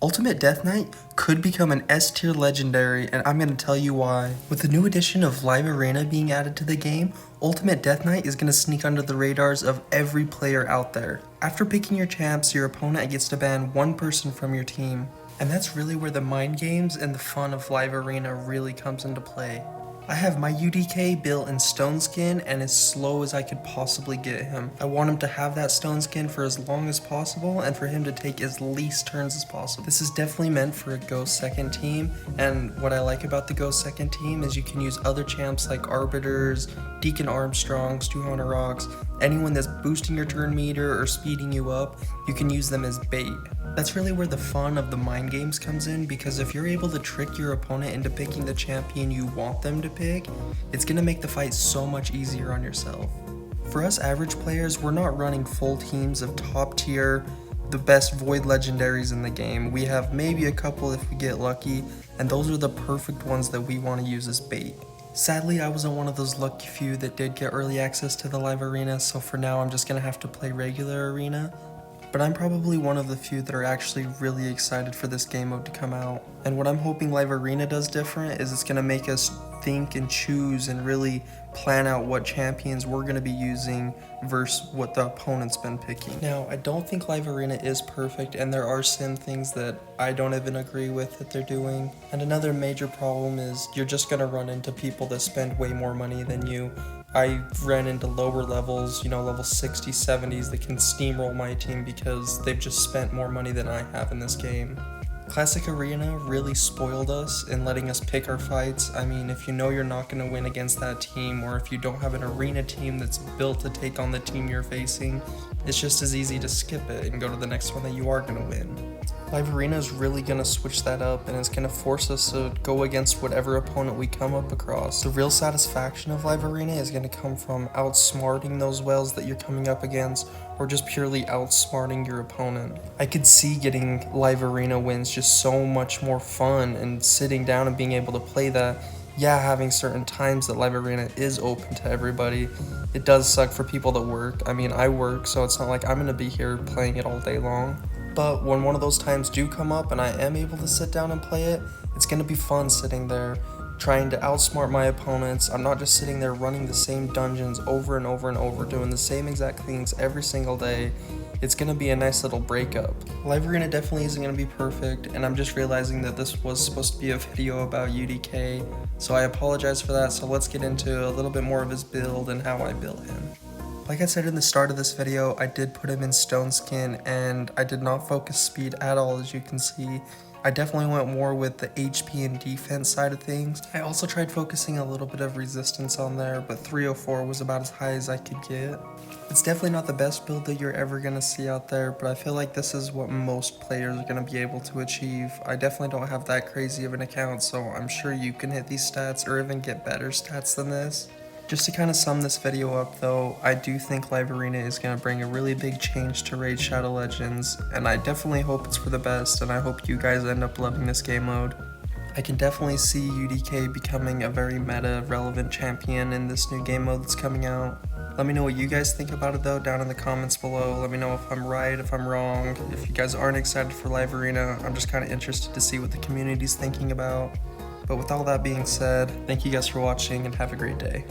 Ultimate Death Knight could become an S tier legendary, and I'm going to tell you why. With the new addition of Live Arena being added to the game, Ultimate Death Knight is going to sneak under the radars of every player out there. After picking your champs, your opponent gets to ban one person from your team. And that's really where the mind games and the fun of Live Arena really comes into play. I have my UDK built in stone skin and as slow as I could possibly get him. I want him to have that stone skin for as long as possible and for him to take as least turns as possible. This is definitely meant for a Ghost second team, and what I like about the Ghost second team is you can use other champs like Arbiters, Deacon Armstrong, Stu Hunter Rocks, anyone that's boosting your turn meter or speeding you up, you can use them as bait. That's really where the fun of the mind games comes in, because if you're able to trick your opponent into picking the champion you want them to pick, it's going to make the fight so much easier on yourself. For us average players, we're not running full teams of top tier, the best void legendaries in the game. We have maybe a couple if we get lucky, and those are the perfect ones that we want to use as bait. Sadly, I wasn't one of those lucky few that did get early access to the Live Arena, so for now I'm just going to have to play regular arena. But I'm probably one of the few that are actually really excited for this game mode to come out. And what I'm hoping Live Arena does different is it's going to make us think and choose and really plan out what champions we're going to be using versus what the opponent's been picking. Now, I don't think Live Arena is perfect, and there are some things that I don't even agree with that they're doing. And another major problem is you're just going to run into people that spend way more money than you. I ran into lower levels, level 60s, 70s that can steamroll my team because they've just spent more money than I have in this game. Classic Arena really spoiled us in letting us pick our fights. I mean, if you know you're not going to win against that team, or if you don't have an arena team that's built to take on the team you're facing, it's just as easy to skip it and go to the next one that you are going to win. Live Arena is really going to switch that up, and it's going to force us to go against whatever opponent we come up across. The real satisfaction of Live Arena is going to come from outsmarting those whales that you're coming up against, or just purely outsmarting your opponent. I could see getting Live Arena wins just so much more fun, and sitting down and being able to play that. Yeah, having certain times that Live Arena is open to everybody. It does suck for people that work. I mean, I work, so it's not like I'm going to be here playing it all day long. But when one of those times do come up and I am able to sit down and play it, it's going to be fun sitting there, trying to outsmart my opponents. I'm not just sitting there running the same dungeons over and over and over, doing the same exact things every single day. It's going to be a nice little breakup. Live Arena definitely isn't going to be perfect, and I'm just realizing that this was supposed to be a video about UDK, so I apologize for that. So let's get into a little bit more of his build and how I built him. Like I said in the start of this video, I did put him in stone skin, and I did not focus speed at all, as you can see. I definitely went more with the HP and defense side of things. I also tried focusing a little bit of resistance on there, but 304 was about as high as I could get. It's definitely not the best build that you're ever going to see out there, but I feel like this is what most players are going to be able to achieve. I definitely don't have that crazy of an account, so I'm sure you can hit these stats or even get better stats than this. Just to kind of sum this video up though, I do think Live Arena is going to bring a really big change to Raid Shadow Legends, and I definitely hope it's for the best, and I hope you guys end up loving this game mode. I can definitely see UDK becoming a very meta relevant champion in this new game mode that's coming out. Let me know what you guys think about it though down in the comments below. Let me know if I'm right, if I'm wrong. If you guys aren't excited for Live Arena, I'm just kind of interested to see what the community's thinking about. But with all that being said, thank you guys for watching and have a great day.